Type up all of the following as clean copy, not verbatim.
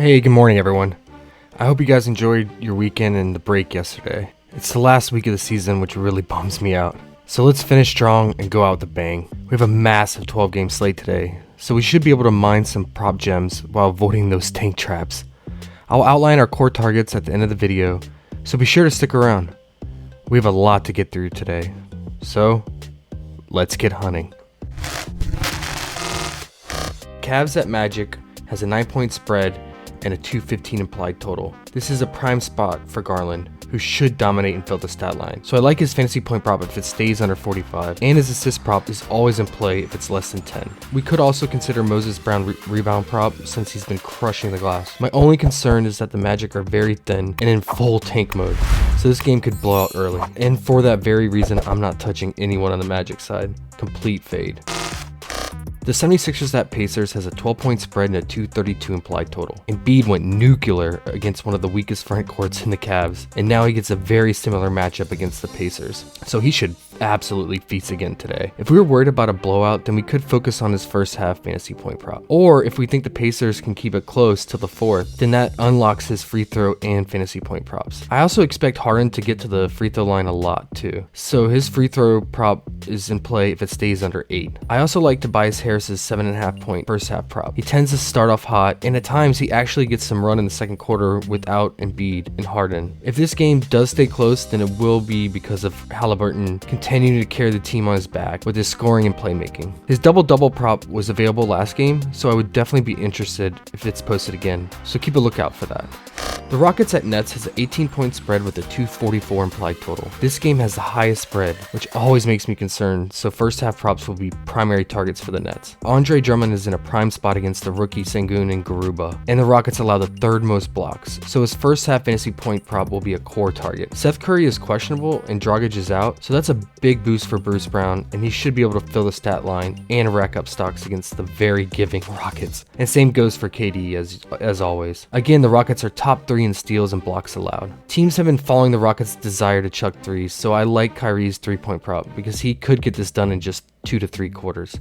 Hey, good morning everyone. I hope you guys enjoyed your weekend and the break yesterday. It's the last week of the season, which really bums me out. So let's finish strong and go out with a bang. We have a massive 12-game slate today, so we should be able to mine some prop gems while avoiding those tank traps. I'll outline our core targets at the end of the video, so be sure to stick around. We have a lot to get through today, so let's get hunting. CavsMagic has a 9-point spread and a 215 implied total. This is a prime spot for Garland, who should dominate and fill the stat line. So I like his fantasy point prop if it stays under 45, and his assist prop is always in play if it's less than 10. We could also consider Moses Brown rebound prop since he's been crushing the glass. My only concern is that the Magic are very thin and in full tank mode, so this game could blow out early. And for that very reason, I'm not touching anyone on the Magic side. Complete fade. The 76ers at Pacers has a 12-point spread and a 232 implied total. Embiid went nuclear against one of the weakest front courts in the Cavs, and now he gets a very similar matchup against the Pacers, so he should absolutely feast again today. If we were worried about a blowout, then we could focus on his first half fantasy point prop. Or if we think the Pacers can keep it close till the fourth, then that unlocks his free throw and fantasy point props. I also expect Harden to get to the free throw line a lot too, so his free throw prop is in play if it stays under 8. I also like Tobias Harris's 7.5 point first half prop. He tends to start off hot, and at times he actually gets some run in the second quarter without Embiid and Harden. If this game does stay close, then it will be because of Halliburton continuing to carry the team on his back with his scoring and playmaking. His double-double prop was available last game, so I would definitely be interested if it's posted again, so keep a lookout for that. The Rockets at Nets has an 18-point spread with a 244 implied total. This game has the highest spread, which always makes me concerned, so first half props will be primary targets for the Nets. Andre Drummond is in a prime spot against the rookie Sengun and Garuba, and the Rockets allow the third most blocks, so his first half fantasy point prop will be a core target. Seth Curry is questionable and Dragic is out, so that's a big boost for Bruce Brown, and he should be able to fill the stat line and rack up stocks against the very giving Rockets. And same goes for KD as always. Again, the Rockets are top 3 in steals and blocks allowed. Teams have been following the Rockets' desire to chuck threes, so I like Kyrie's 3-point prop because he could get this done in just 2 to 3 quarters,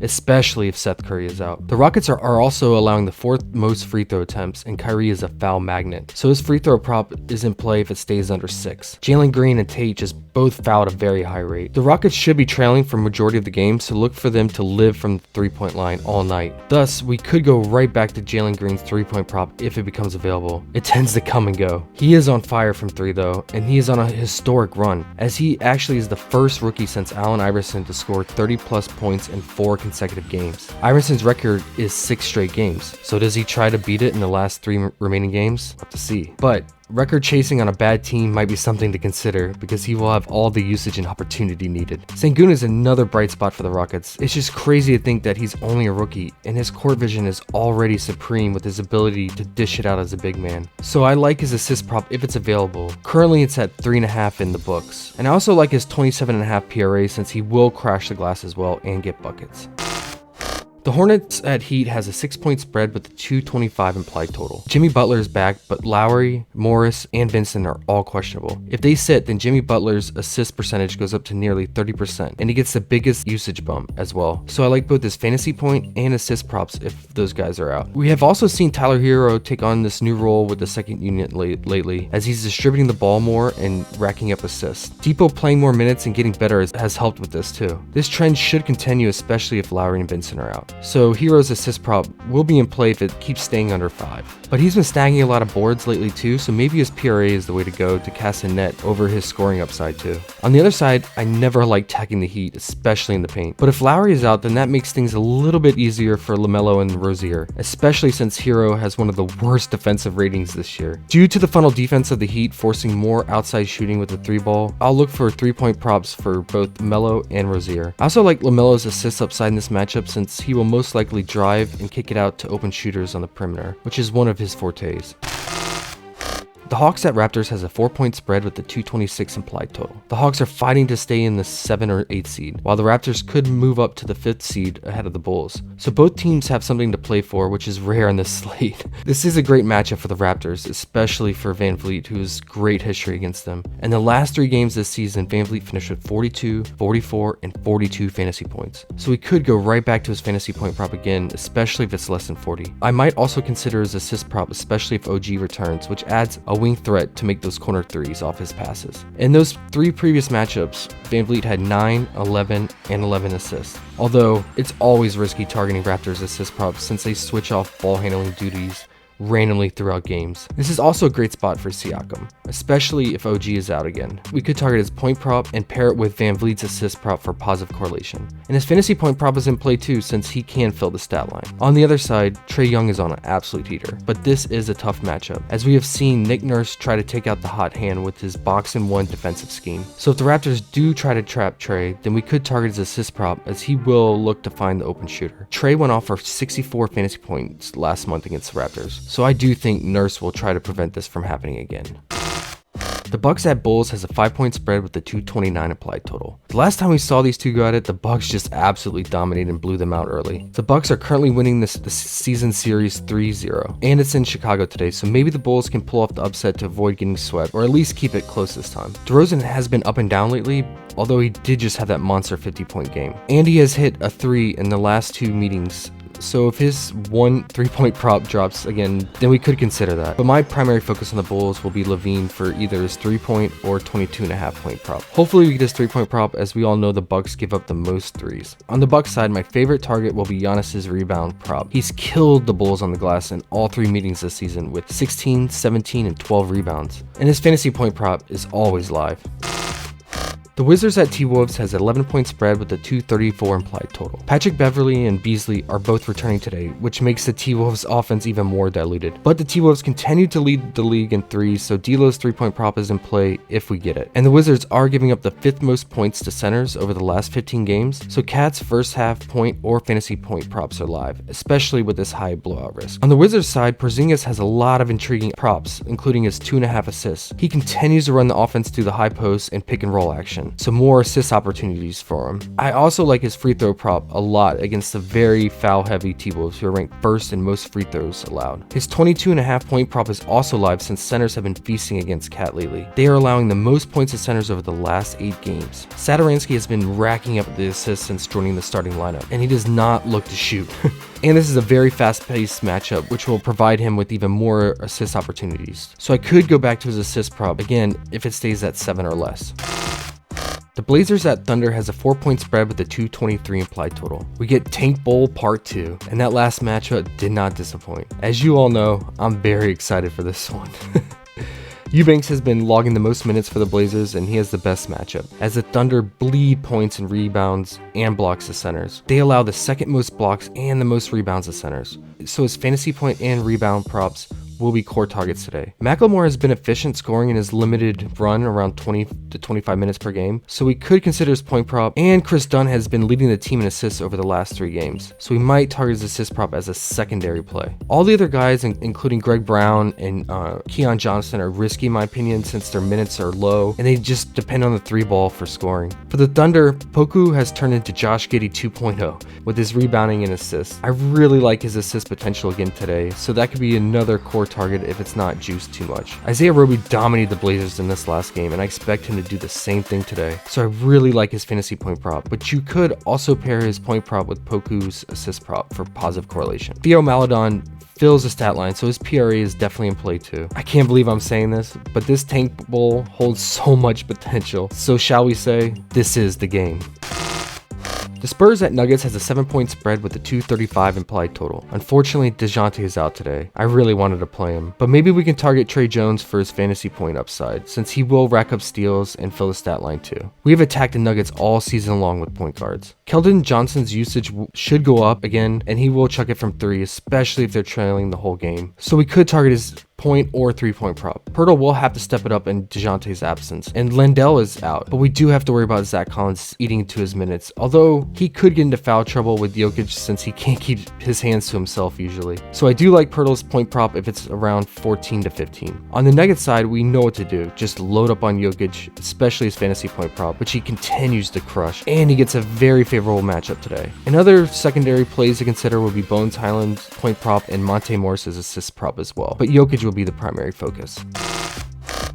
especially if Seth Curry is out. The Rockets are also allowing the 4th most free throw attempts, and Kyrie is a foul magnet, so his free throw prop is in play if it stays under 6. Jalen Green and Tate just both foul at a very high rate. The Rockets should be trailing for majority of the game, so look for them to live from the 3-point line all night. Thus, we could go right back to Jalen Green's 3-point prop if it becomes available. It tends to come and go. He is on fire from 3 though, and he is on a historic run, as he actually is the first rookie since Allen Iverson to score 30 plus points in 4 consecutive games. Iverson's record is 6 straight games, so does he try to beat it in the last 3 remaining games? We'll have to see. But record chasing on a bad team might be something to consider because he will have all the usage and opportunity needed. Sengun is another bright spot for the Rockets. It's just crazy to think that he's only a rookie and his court vision is already supreme with his ability to dish it out as a big man. So I like his assist prop if it's available. Currently it's at 3.5 in the books. And I also like his 27.5 PRA since he will crash the glass as well and get buckets. The Hornets at Heat has a 6-point spread with a 225 implied total. Jimmy Butler is back, but Lowry, Morris, and Vincent are all questionable. If they sit, then Jimmy Butler's assist percentage goes up to nearly 30%, and he gets the biggest usage bump as well. So I like both his fantasy point and assist props if those guys are out. We have also seen Tyler Hero take on this new role with the second unit lately, as he's distributing the ball more and racking up assists. Depot playing more minutes and getting better has helped with this too. This trend should continue, especially if Lowry and Vincent are out. So Hero's assist prop will be in play if it keeps staying under 5. But he's been snagging a lot of boards lately too, so maybe his PRA is the way to go to cast a net over his scoring upside too. On the other side, I never like tagging the Heat, especially in the paint. But if Lowry is out, then that makes things a little bit easier for LaMelo and Rozier, especially since Hero has one of the worst defensive ratings this year. Due to the funnel defense of the Heat forcing more outside shooting with the 3-ball, I'll look for 3-point props for both Melo and Rozier. I also like LaMelo's assist upside in this matchup since he will most likely drive and kick it out to open shooters on the perimeter, which is one of his fortes. The HawksRaptors has a 4-point spread with a 226 implied total. The Hawks are fighting to stay in the 7 or 8 seed, while the Raptors could move up to the 5th seed ahead of the Bulls. So both teams have something to play for, which is rare in this slate. This is a great matchup for the Raptors, especially for VanVleet, who has great history against them. In the last 3 games this season, VanVleet finished with 42, 44, and 42 fantasy points. So he could go right back to his fantasy point prop again, especially if it's less than 40. I might also consider his assist prop, especially if OG returns, which adds a wing threat to make those corner threes off his passes. In those 3 previous matchups, VanVleet had 9, 11, and 11 assists. Although it's always risky targeting Raptors assist props since they switch off ball handling duties randomly throughout games. This is also a great spot for Siakam, especially if OG is out again. We could target his point prop and pair it with VanVleet's assist prop for positive correlation. And his fantasy point prop is in play too, since he can fill the stat line. On the other side, Trae Young is on an absolute heater, but this is a tough matchup, as we have seen Nick Nurse try to take out the hot hand with his box-and-1 defensive scheme. So if the Raptors do try to trap Trae, then we could target his assist prop, as he will look to find the open shooter. Trae went off for 64 fantasy points last month against the Raptors, so I do think Nurse will try to prevent this from happening again. The Bucks at Bulls has a 5-point spread with a 229 implied total. The last time we saw these two go at it, the Bucks just absolutely dominated and blew them out early. The Bucks are currently winning the season series 3-0, and it's in Chicago today, so maybe the Bulls can pull off the upset to avoid getting swept, or at least keep it close this time. DeRozan has been up and down lately, although he did just have that monster 50-point game. And he has hit a 3 in the last 2 meetings. So if his 1 3-point prop drops again, then we could consider that. But my primary focus on the Bulls will be Levine for either his 3-point or 22.5-point prop. Hopefully we get his 3-point prop, as we all know the Bucks give up the most threes. On the Bucks side, my favorite target will be Giannis's rebound prop. He's killed the Bulls on the glass in all 3 meetings this season with 16, 17, and 12 rebounds. And his fantasy point prop is always live. The Wizards at T-Wolves has an 11-point spread with a 234 implied total. Patrick Beverley and Beasley are both returning today, which makes the T-Wolves offense even more diluted. But the T-Wolves continue to lead the league in threes, so D'Lo's 3-point prop is in play if we get it. And the Wizards are giving up the 5th most points to centers over the last 15 games, so Cat's first half point or fantasy point props are live, especially with this high blowout risk. On the Wizards side, Porzingis has a lot of intriguing props, including his 2.5 assists. He continues to run the offense through the high post and pick and roll action, so more assist opportunities for him. I also like his free throw prop a lot against the very foul heavy T-Wolves, who are ranked 1st in most free throws allowed. His 22.5-point prop is also live since centers have been feasting against Cat lately. They are allowing the most points to centers over the last 8 games. Satoransky has been racking up the assists since joining the starting lineup, and he does not look to shoot. And this is a very fast-paced matchup, which will provide him with even more assist opportunities. So I could go back to his assist prop again if it stays at 7 or less. The Blazers at Thunder has a 4-point spread with a 223 implied total. We get Tank Bowl Part 2, and that last matchup did not disappoint. As you all know, I'm very excited for this one. Eubanks has been logging the most minutes for the Blazers, and he has the best matchup, as the Thunder bleed points and rebounds and blocks to centers. They allow the 2nd most blocks and the most rebounds to centers, so his fantasy point and rebound props will be core targets today. McLemore has been efficient scoring in his limited run around 20 to 25 minutes per game, so we could consider his point prop, and Chris Dunn has been leading the team in assists over the last 3 games, so we might target his assist prop as a secondary play. All the other guys, including Greg Brown and Keon Johnson, are risky in my opinion since their minutes are low, and they just depend on the 3 ball for scoring. For the Thunder, Poku has turned into Josh Giddey 2.0 with his rebounding and assists. I really like his assist potential again today, so that could be another core target if it's not juiced too much. Isaiah Roby dominated the Blazers in this last game, and I expect him to do the same thing today, so I really like his fantasy point prop, but you could also pair his point prop with Poku's assist prop for positive correlation. Theo Maledon fills the stat line, so his PRA is definitely in play too. I can't believe I'm saying this, but this Tank Bowl holds so much potential, so shall we say, this is the game. The Spurs at Nuggets has a 7-point spread with a 235 implied total. Unfortunately, DeJounte is out today. I really wanted to play him, but maybe we can target Trey Jones for his fantasy point upside, since he will rack up steals and fill the stat line too. We have attacked the Nuggets all season long with point guards. Keldon Johnson's usage should go up again, and he will chuck it from 3, especially if they're trailing the whole game. So we could target his point or 3-point prop. Pirtle will have to step it up in DeJounte's absence, and Lendl is out, but we do have to worry about Zach Collins eating into his minutes, although he could get into foul trouble with Jokic since he can't keep his hands to himself usually. So I do like Pirtle's point prop if it's around 14 to 15. On the Nuggets side, we know what to do. Just load up on Jokic, especially his fantasy point prop, which he continues to crush, and he gets a very favorable matchup today. Another secondary plays to consider would be Bones Highland's point prop and Monte Morris's assist prop as well, but Jokic will be the primary focus.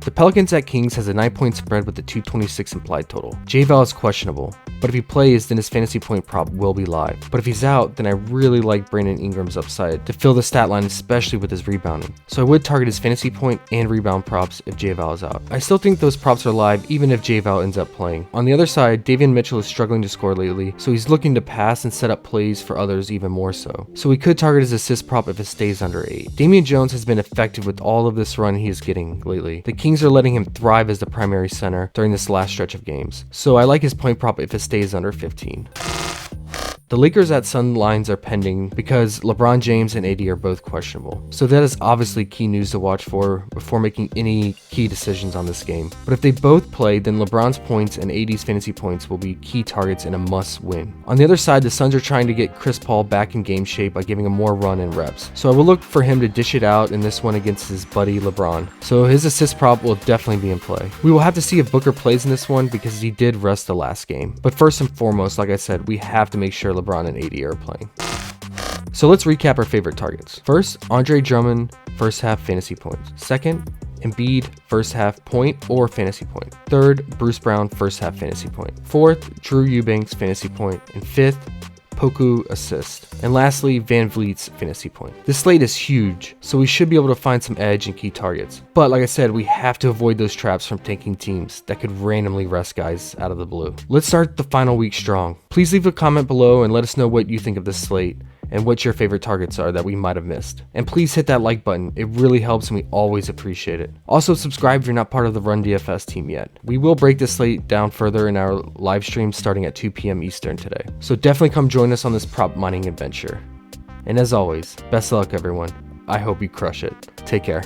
The Pelicans at Kings has a 9-point spread with a 226 implied total. J-Val is questionable, but if he plays, then his fantasy point prop will be live. But if he's out, then I really like Brandon Ingram's upside to fill the stat line, especially with his rebounding. So I would target his fantasy point and rebound props if J-Val is out. I still think those props are live even if J-Val ends up playing. On the other side, Davion Mitchell is struggling to score lately, so he's looking to pass and set up plays for others even more so. So we could target his assist prop if it stays under 8. Damian Jones has been effective with all of this run he is getting lately. The Kings are letting him thrive as the primary center during this last stretch of games, so I like his point prop if it stays under 15. The Lakers at Sun lines are pending because LeBron James and AD are both questionable. So that is obviously key news to watch for before making any key decisions on this game. But if they both play, then LeBron's points and AD's fantasy points will be key targets in a must win. On the other side, the Suns are trying to get Chris Paul back in game shape by giving him more run and reps. So I will look for him to dish it out in this one against his buddy LeBron. So his assist prop will definitely be in play. We will have to see if Booker plays in this one because he did rest the last game. But first and foremost, like I said, we have to make sure LeBron and AD are playing. So let's recap our favorite targets. First, Andre Drummond, first half fantasy points. Second, Embiid, first half point or fantasy point. Third, Bruce Brown, first half fantasy point. Fourth, Drew Eubanks, fantasy point. And fifth, Poku assist. And lastly, Van Vliet's fantasy point. This slate is huge, so we should be able to find some edge in key targets. But like I said, we have to avoid those traps from tanking teams that could randomly rest guys out of the blue. Let's start the final week strong. Please leave a comment below and let us know what you think of this slate and what your favorite targets are that we might have missed. And please hit that like button, it really helps and we always appreciate it. Also subscribe if you're not part of the Run DFS team yet. We will break this slate down further in our live stream starting at 2 p.m. Eastern today. So definitely come join us on this prop mining adventure. And as always, best of luck everyone. I hope you crush it. Take care.